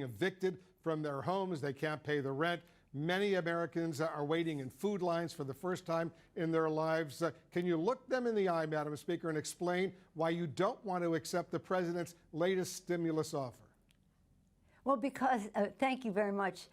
evicted from their homes. They can't pay the rent. Many Americans are waiting in food lines for the first time in their lives. Can you look them in the eye, Madam Speaker, and explain why you don't want to accept the president's latest stimulus offer? Well, because, thank you very much,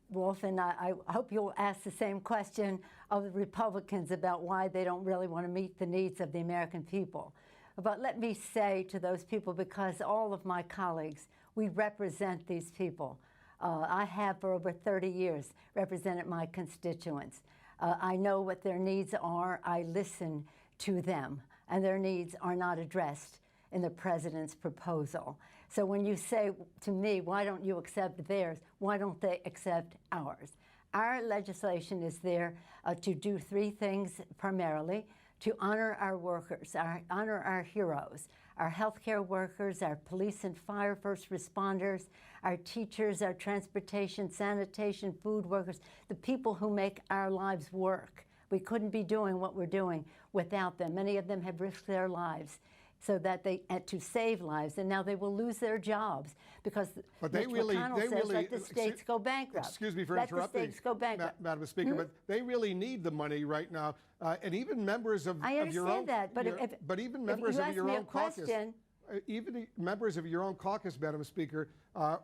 Wolf, and I hope you'll ask the same question of the Republicans about why they don't really want to meet the needs of the American people. But let me say to those people, because all of my colleagues, we represent these people. I have for over 30 years represented my constituents. I know what their needs are. I listen to them, and their needs are not addressed in the president's proposal. So when you say to me, why don't you accept theirs? Why don't they accept ours? Our legislation is there to do three things primarily: to honor our workers, honor our heroes, our healthcare workers, our police and fire first responders, our teachers, our transportation, sanitation, food workers, the people who make our lives work. We couldn't be doing what we're doing without them. Many of them have risked their lives so that to save lives, and now they will lose their jobs because McConnell says let the states go bankrupt. Excuse me for interrupting, let the states go bankrupt. Madam Speaker, but they really need the money right now, and even members of I your own. understand that, but even members of your own caucus. Even members of your own caucus, Madam Speaker,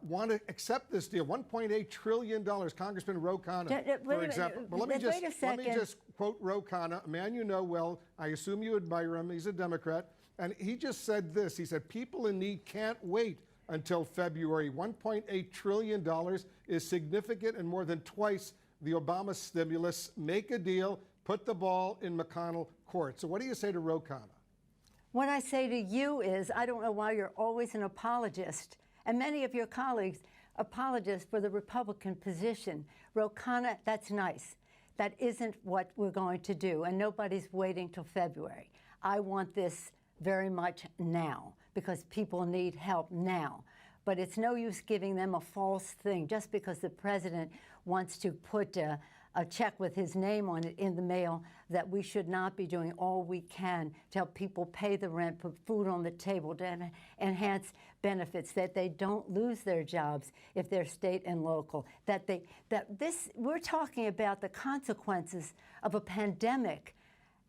want to accept this deal. $1.8 trillion. Congressman Ro Khanna, for example. But let me just quote Ro Khanna, a man you know well. I assume you admire him. He's a Democrat. And he just said this. He said, people in need can't wait until February. $1.8 trillion is significant and more than twice the Obama stimulus. Make a deal. Put the ball in McConnell court. So what do you say to Ro Khanna? What I say to you is, I don't know why you're always an apologist, and many of your colleagues apologists for the Republican position. Ro Khanna, that's nice. That isn't what we're going to do, and nobody's waiting till February. I want this very much now, because people need help now. But it's no use giving them a false thing just because the president wants to put a check with his name on it in the mail, that we should not be doing all we can to help people pay the rent, put food on the table, to enhance benefits, that they don't lose their jobs if they're state and local, we're talking about the consequences of a pandemic,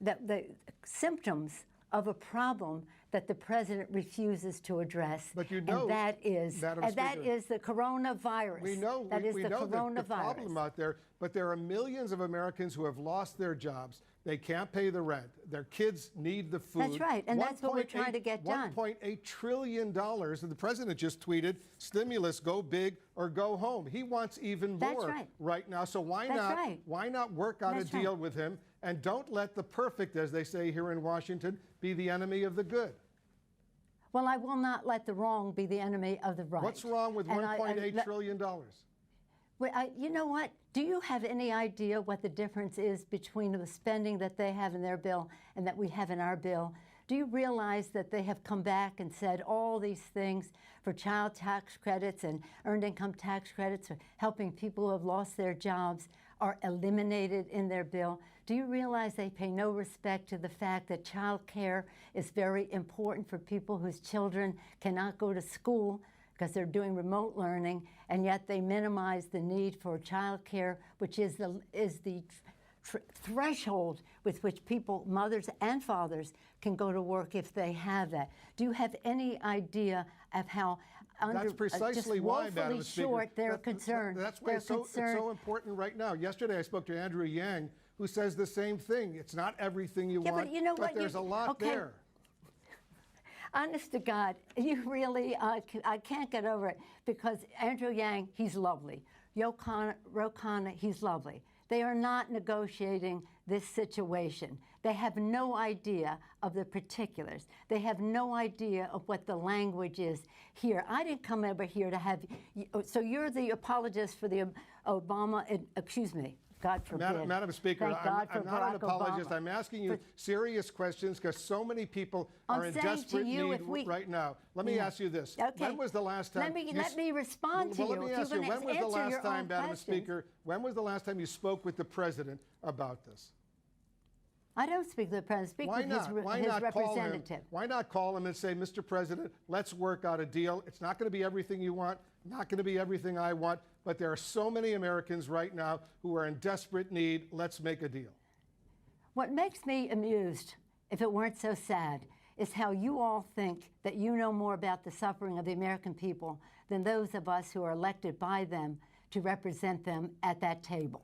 the symptoms of a problem that the president refuses to address. But you know, and that is the coronavirus. We know that is we the know coronavirus. the problem out there, but there are millions of Americans who have lost their jobs. They can't pay the rent. Their kids need the food. That's right, and that's what we're trying to get done. $1.8 trillion, and the president just tweeted, stimulus, go big or go home. He wants even more right now, so why not work out a deal with him, and don't let the perfect, as they say here in Washington, be the enemy of the good. Well, I will not let the wrong be the enemy of the right. What's wrong with $1.8 trillion? Well, you know what? Do you have any idea what the difference is between the spending that they have in their bill and that we have in our bill? Do you realize that they have come back and said all these things for child tax credits and earned income tax credits, or helping people who have lost their jobs, are eliminated in their bill? Do you realize they pay no respect to the fact that child care is very important for people whose children cannot go to school because they're doing remote learning, and yet they minimize the need for child care, which is the threshold with which people, mothers and fathers, can go to work if they have that? Do you have any idea of how that's precisely why, Madam Speaker, short they're concerned? That's why it's so important right now. Yesterday I spoke to Andrew Yang, who says the same thing. It's not everything you want, but you know what? There's a lot there. Honest to God, you really, I can't get over it, because Andrew Yang, he's lovely. Ro Khanna, he's lovely. They are not negotiating this situation. They have no idea of the particulars. They have no idea of what the language is here. I didn't come over here to have, so you're the apologist for the Obama, excuse me. God forbid. Madam Speaker, I'm not an apologist. Obama. I'm asking you serious questions because so many people are in desperate need right now. Let me ask you this. Okay. When was the last time? Let me respond to you. Let me ask you, when was the last time, Madam Speaker, when was the last time you spoke with the president about this? I don't speak to the president. Speak Why with not? his representative. Why not call him and say, Mr. President, let's work out a deal. It's not going to be everything you want, not going to be everything I want, but there are so many Americans right now who are in desperate need. Let's make a deal. What makes me amused, if it weren't so sad, is how you all think that you know more about the suffering of the American people than those of us who are elected by them to represent them at that table.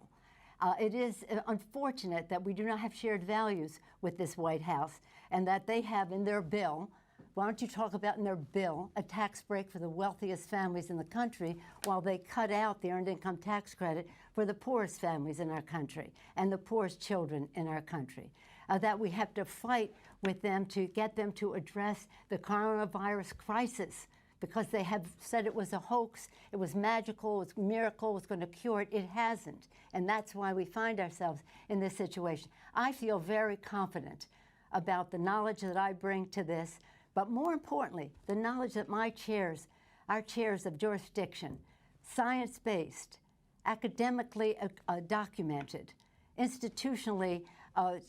It is unfortunate that we do not have shared values with this White House and that they have in their bill, why don't you talk about in their bill, a tax break for the wealthiest families in the country while they cut out the earned income tax credit for the poorest families in our country and the poorest children in our country. That we have to fight with them to get them to address the coronavirus crisis, because they have said it was a hoax, it was magical, it was a miracle, it was going to cure it. It hasn't. And that's why we find ourselves in this situation. I feel very confident about the knowledge that I bring to this, but more importantly, the knowledge that my chairs, our chairs of jurisdiction, science-based, academically documented, institutionally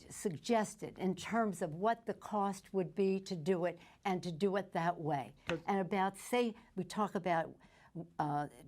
suggested in terms of what the cost would be to do it and to do it that way. And about, say, we talk about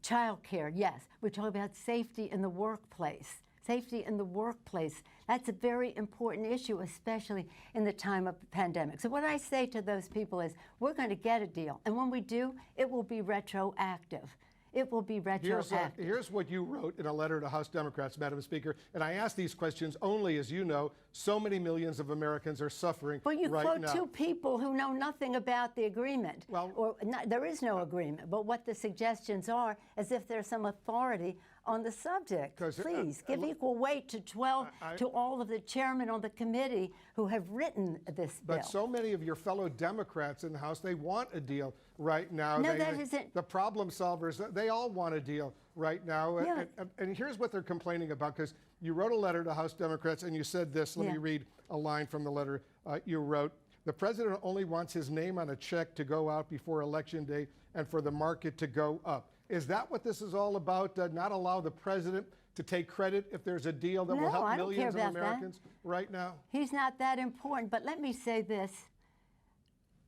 child care, yes. We talk about safety in the workplace. Safety in the workplace, that's a very important issue, especially in the time of the pandemic. So what I say to those people is, we're going to get a deal. And when we do, it will be retroactive. It will be retroactive. Here's what you wrote in a letter to House Democrats, Madam Speaker, and I ask these questions only, as you know, so many millions of Americans are suffering right now. But you quote two people who know nothing about the agreement. Well, or not, there is no agreement, but what the suggestions are, as if there's some authority on the subject. Please give equal weight to to all of the chairmen on the committee who have written this bill. But so many of your fellow Democrats in the House, they want a deal right now. No, that isn't. The problem solvers, they all want a deal right now. Yeah. And here's what they're complaining about, because you wrote a letter to House Democrats and you said this. Let me read a line from the letter you wrote. The president only wants his name on a check to go out before Election Day and for the market to go up. Is that what this is all about? Not allow the president to take credit if there's a deal that will help millions of Americans right now? He's not that important. But let me say this.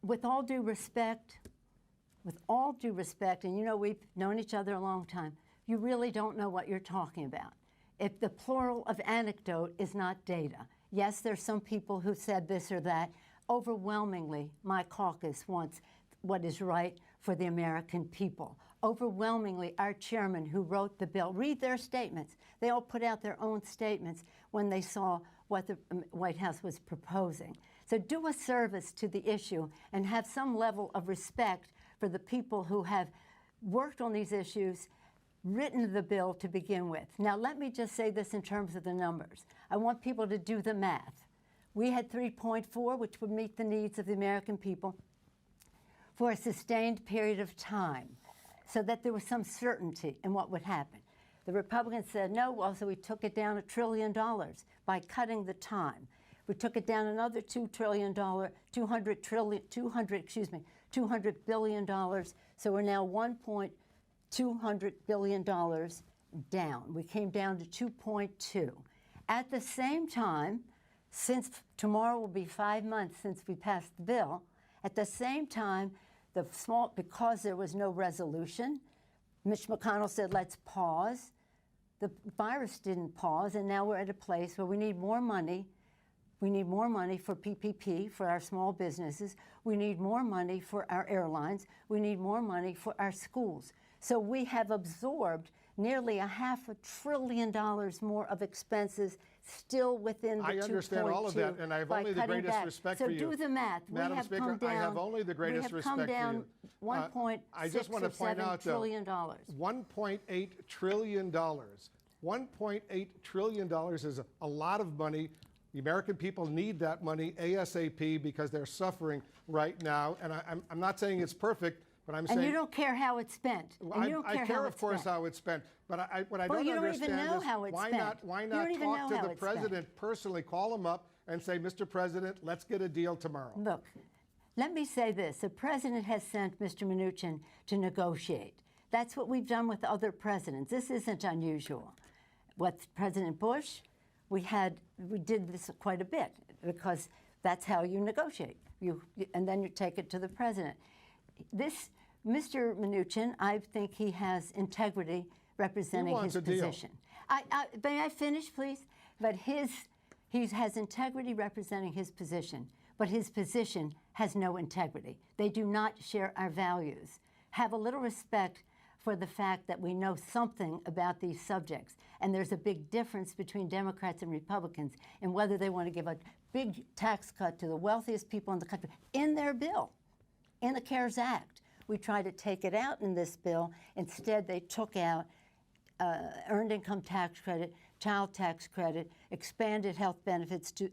With all due respect, and you know we've known each other a long time, you really don't know what you're talking about. If the plural of anecdote is not data. Yes, there's some people who said this or that. Overwhelmingly, my caucus wants what is right for the American people. Overwhelmingly, our chairman who wrote the bill, read their statements. They all put out their own statements when they saw what the White House was proposing. So do a service to the issue and have some level of respect for the people who have worked on these issues, written the bill to begin with. Now, let me just say this in terms of the numbers. I want people to do the math. We had 3.4, which would meet the needs of the American people for a sustained period of time, so that there was some certainty in what would happen. The Republicans said no, well, so we took it down $1 trillion by cutting the time. We took it down another $200 billion, so we're now $1.200 billion down. We came down to 2.2. At the same time, since tomorrow will be 5 months since we passed the bill, at the same time, because there was no resolution, Mitch McConnell said, let's pause. The virus didn't pause, and now we're at a place where we need more money. We need more money for PPP, for our small businesses. We need more money for our airlines. We need more money for our schools. So we have absorbed nearly $500 billion more of expenses still within the 2.2. I understand all of that, and I have only the greatest respect for you. So do the math. Madam Speaker, I have only the greatest respect for you. We have come down $1.6 trillion. $1.8 trillion. $1.8 trillion is a lot of money. The American people need that money ASAP because they're suffering right now. And I'm not saying it's perfect, but I'm saying... And you don't care how it's spent. I care, of course, how it's spent. But what I don't understand is why not talk to the president personally, call him up and say, Mr. President, let's get a deal tomorrow. Look, let me say this. The president has sent Mr. Mnuchin to negotiate. That's what we've done with other presidents. This isn't unusual. With President Bush, we did this quite a bit. because that's how you negotiate. And then you take it to the president. This Mr. Mnuchin, I think he has integrity representing his position. May I finish, please? But he has integrity representing his position, but his position has no integrity. They do not share our values. Have a little respect for the fact that we know something about these subjects. And there's a big difference between Democrats and Republicans in whether they want to give a big tax cut to the wealthiest people in the country in their bill, in the CARES Act. We tried to take it out in this bill. Instead, they took out earned income tax credit, child tax credit, expanded health benefits to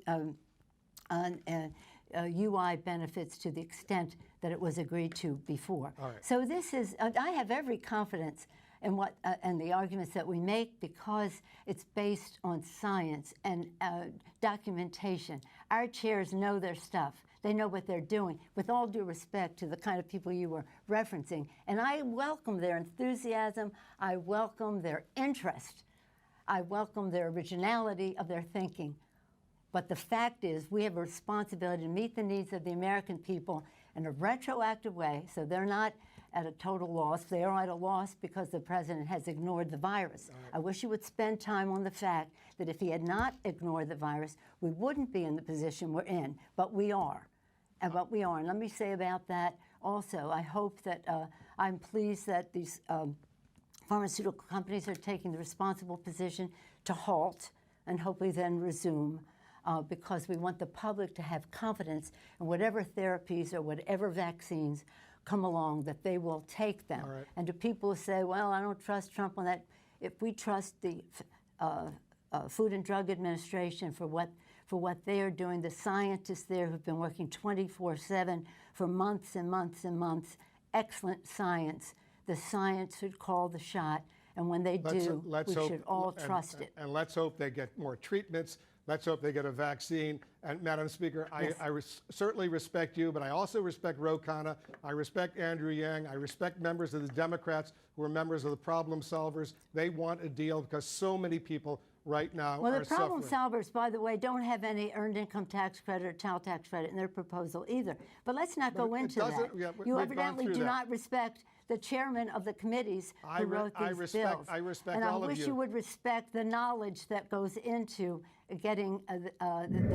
UI benefits to the extent that it was agreed to before. Right. So this is, I have every confidence in what and the arguments that we make because it's based on science and documentation. Our chairs know their stuff. They know what they're doing, with all due respect to the kind of people you were referencing. And I welcome their enthusiasm. I welcome their interest. I welcome their originality of their thinking. But the fact is, we have a responsibility to meet the needs of the American people in a retroactive way, so they're not at a total loss. They are at a loss because the president has ignored the virus. I wish he would spend time on the fact that if he had not ignored the virus, we wouldn't be in the position we're in, but we are. And let me say about that also, I hope that I'm pleased that these pharmaceutical companies are taking the responsible position to halt and hopefully then resume. Because we want the public to have confidence in whatever therapies or whatever vaccines come along, that they will take them. Right. And to people who say, well, I don't trust Trump on that, if we trust the Food and Drug Administration for what they are doing, the scientists there who've been working 24/7 for months and months and months, excellent science. The science should call the shot, and when they do, we should all trust it. And let's hope they get more treatments. Let's hope they get a vaccine. And Madam Speaker, Yes. I certainly respect you, but I also respect Ro Khanna. I respect Andrew Yang. I respect members of the Democrats who are members of the problem solvers. They want a deal because so many people right now Well, are the problem suffering. solvers, by the way, don't have any earned income tax credit or child tax credit in their proposal either. But let's not go into that. Yeah, You we've gone evidently through do that. not respect the chairman of the committees who wrote these bills. I respect and all I of wish you. you would respect the knowledge that goes into getting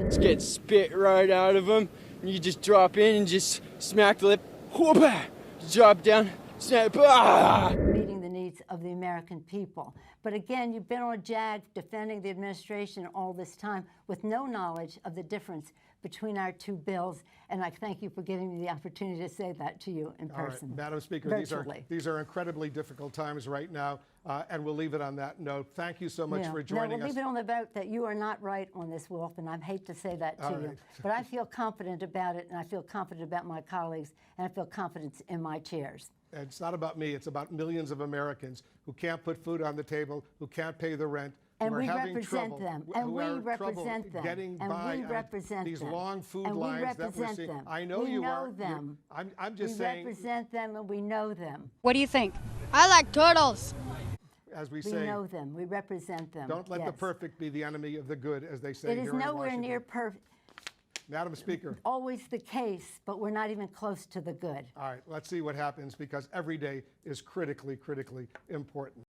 Just get spit right out of them, and you just drop in and just smack the lip, whoop-ah, drop down, snap, meeting the needs of the American people. But again, you've been on a jag defending the administration all this time with no knowledge of the difference between our two bills, and I thank you for giving me the opportunity to say that to you in person. All right, Madam Speaker, these are incredibly difficult times right now, and we'll leave it on that note. Thank you so much for joining us. We'll leave it on the vote that you are not right on this, Wolf, and I hate to say that to you. But I feel confident about it, and I feel confident about my colleagues, and I feel confidence in my chairs. And it's not about me. It's about millions of Americans who can't put food on the table, who can't pay the rent, and who are we having represent trouble, them, and we represent them, getting and by we represent these them, long food and lines we that we're represent seeing. them. I know we you know are. them. I'm just saying. We represent them, and we know them. What do you think? I like turtles. As we We say, know them. We represent them. don't let the perfect be the enemy of the good, as they say It is here in nowhere Washington. near perfect. Madam Speaker. Always the case, but we're not even close to the good. All right, let's see what happens because every day is critically, critically important.